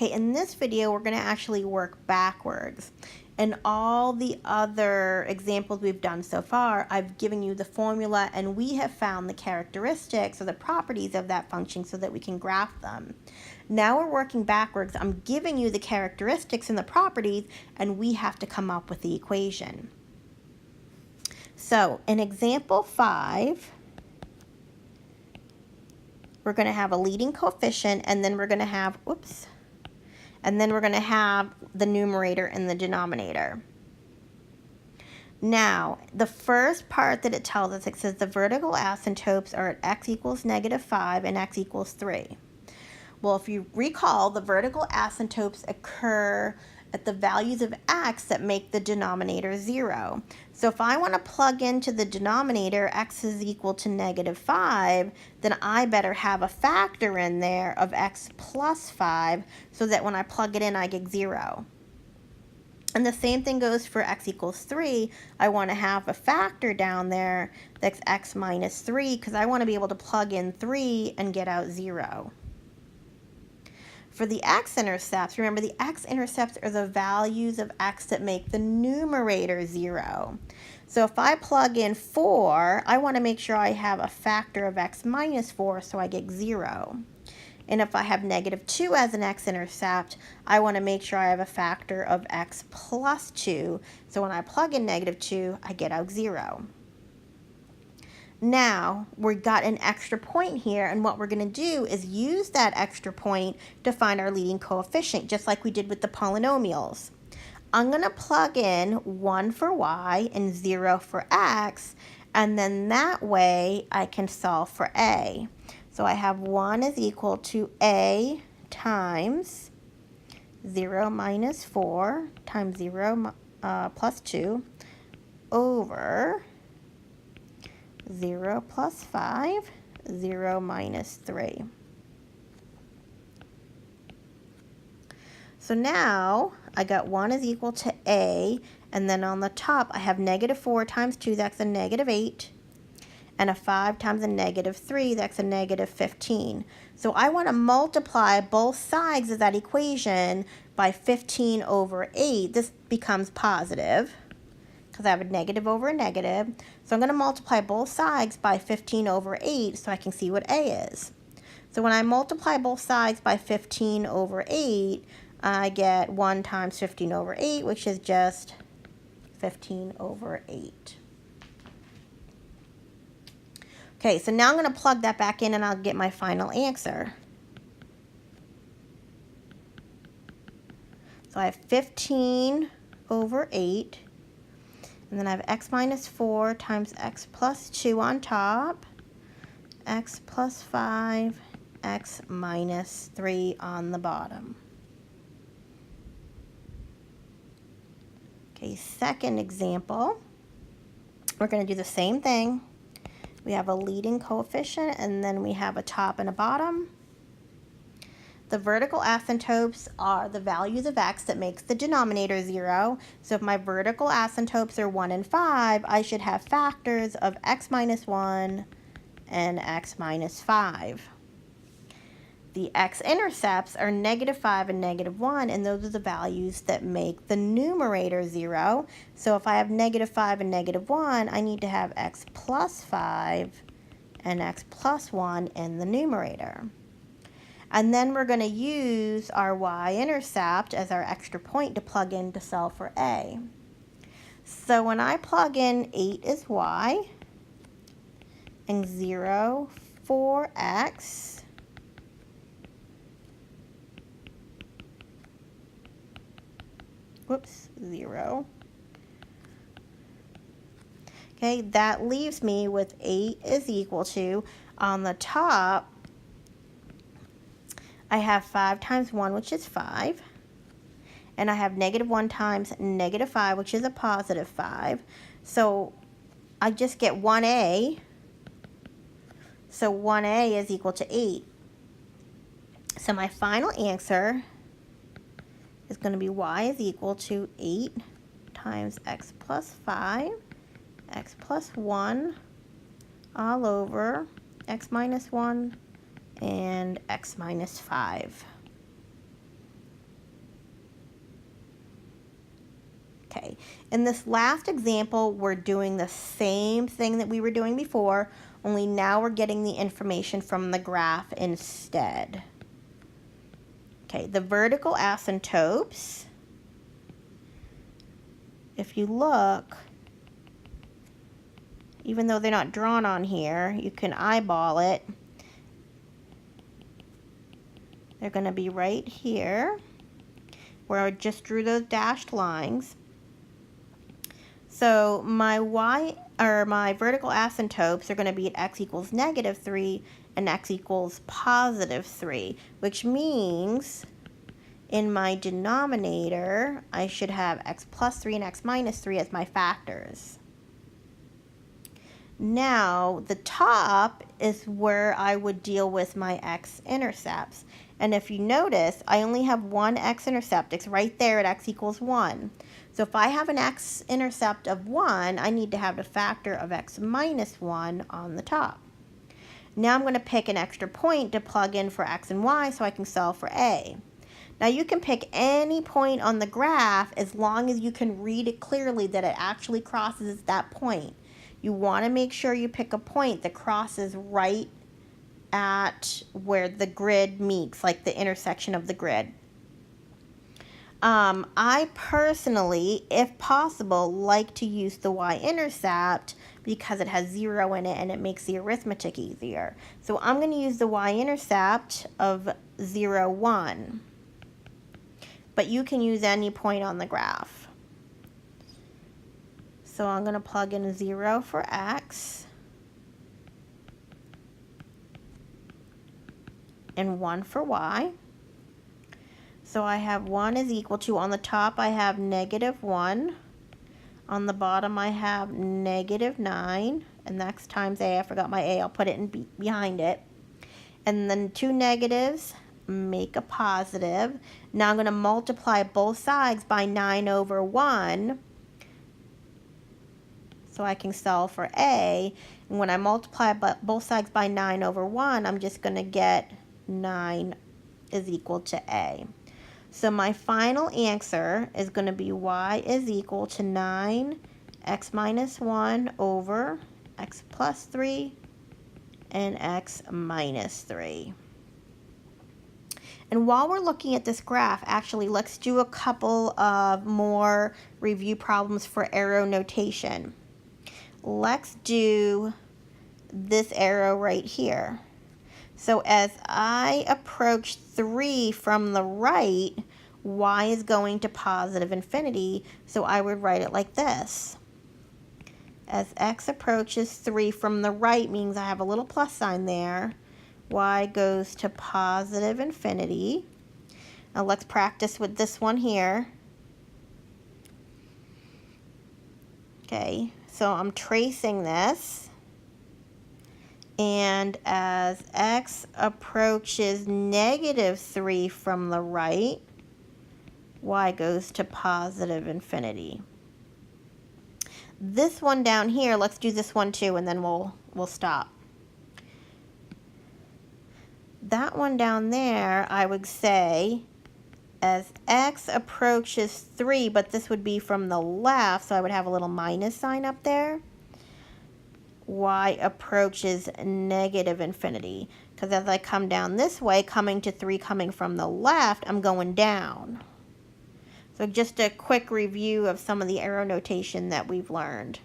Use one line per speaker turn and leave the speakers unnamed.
Okay, in this video, we're going to actually work backwards. In all the other examples we've done so far, I've given you the formula and we have found the characteristics or the properties of that function so that we can graph them. Now we're working backwards. I'm giving you the characteristics and the properties, and we have to come up with the equation. So in example 5, we're going to have a leading coefficient, and then we're going to have, the numerator and the denominator. Now, the first part that it tells us, it says the vertical asymptotes are at x equals -5 and x equals 3. Well, if you recall, the vertical asymptotes occur at the values of x that make the denominator 0. So if I want to plug into the denominator x is equal to -5, then I better have a factor in there of x plus 5 so that when I plug it in, I get 0. And the same thing goes for x equals 3. I want to have a factor down there that's x minus 3 because I want to be able to plug in 3 and get out 0. For the x-intercepts, remember the x-intercepts are the values of x that make the numerator 0. So if I plug in 4, I want to make sure I have a factor of x minus 4 so I get 0. And if I have -2 as an x-intercept, I want to make sure I have a factor of x plus 2. So when I plug in -2, I get out 0. Now, we've got an extra point here, and what we're going to do is use that extra point to find our leading coefficient, just like we did with the polynomials. I'm going to plug in 1 for y and 0 for x, and then that way I can solve for a. So I have 1 is equal to a times 0 minus 4 times 0 plus 2 over 0 plus 5, 0 minus 3. So now I got 1 is equal to a, and then on the top I have -4 times 2, that's a -8, and a 5 times a -3, that's a -15. So I want to multiply both sides of that equation by 15 over 8. This becomes positive, because I have a negative over a negative. So I'm going to multiply both sides by 15 over 8 so I can see what a is. So when I multiply both sides by 15 over 8, I get 1 times 15 over 8, which is just 15 over 8. Okay, so now I'm going to plug that back in and I'll get my final answer. So I have 15 over 8. And then I have x minus 4 times x plus 2 on top, x plus 5, x minus 3 on the bottom. Okay, second example, we're going to do the same thing. We have a leading coefficient, and then we have a top and a bottom. The vertical asymptotes are the values of x that makes the denominator 0. So if my vertical asymptotes are 1 and 5, I should have factors of x minus 1 and x minus 5. The x-intercepts are -5 and -1, and those are the values that make the numerator 0. So if I have -5 and -1, I need to have x plus 5 and x plus 1 in the numerator. And then we're going to use our y-intercept as our extra point to plug in to solve for a. So when I plug in 8 is y, and 0 for x, whoops, 0. Okay, that leaves me with 8 is equal to, on the top, I have 5 times 1, which is 5. And I have -1 times -5, which is a positive 5. So I just get 1a. So 1a is equal to 8. So my final answer is going to be y is equal to 8 times x plus 5, x plus 1, all over x minus 1, and x minus 5. Okay, in this last example, we're doing the same thing that we were doing before, only now we're getting the information from the graph instead. Okay, the vertical asymptotes, if you look, even though they're not drawn on here, you can eyeball it. They're going to be right here, where I just drew those dashed lines. So my vertical asymptotes are going to be at x equals -3 and x equals +3, which means in my denominator, I should have x plus 3 and x minus 3 as my factors. Now, the top is where I would deal with my x-intercepts. And if you notice, I only have one x-intercept. It's right there at x equals 1. So if I have an x-intercept of 1, I need to have the factor of x minus 1 on the top. Now I'm going to pick an extra point to plug in for x and y so I can solve for a. Now you can pick any point on the graph as long as you can read it clearly that it actually crosses that point. You want to make sure you pick a point that crosses right at where the grid meets, like the intersection of the grid. I personally, if possible, like to use the y-intercept because it has 0 in it and it makes the arithmetic easier. So I'm going to use the y-intercept of 0, 1. But you can use any point on the graph. So I'm going to plug in 0 for x and 1 for y. So I have 1 is equal to, on the top I have -1. On the bottom I have -9. And that's times a. I forgot my a. I'll put it in behind it. And then 2 negatives make a positive. Now I'm going to multiply both sides by 9/1. So I can solve for a. And when I multiply both sides by 9/1, I'm just going to get 9 is equal to a. So my final answer is going to be y is equal to 9x minus 1 over x plus 3 and x minus 3. And while we're looking at this graph, actually, let's do a couple of more review problems for arrow notation. Let's do this arrow right here. So as I approach 3 from the right, y is going to positive infinity, so I would write it like this. As x approaches 3 from the right means I have a little plus sign there. Y goes to positive infinity. Now let's practice with this one here. Okay, so I'm tracing this. And as x approaches -3 from the right, y goes to positive infinity. This one down here, let's do this one too, and then we'll stop. That one down there, I would say, as x approaches 3, but this would be from the left, so I would have a little minus sign up there. Y approaches negative infinity, because as I come down this way, coming to 3 coming from the left, I'm going down. So just a quick review of some of the arrow notation that we've learned.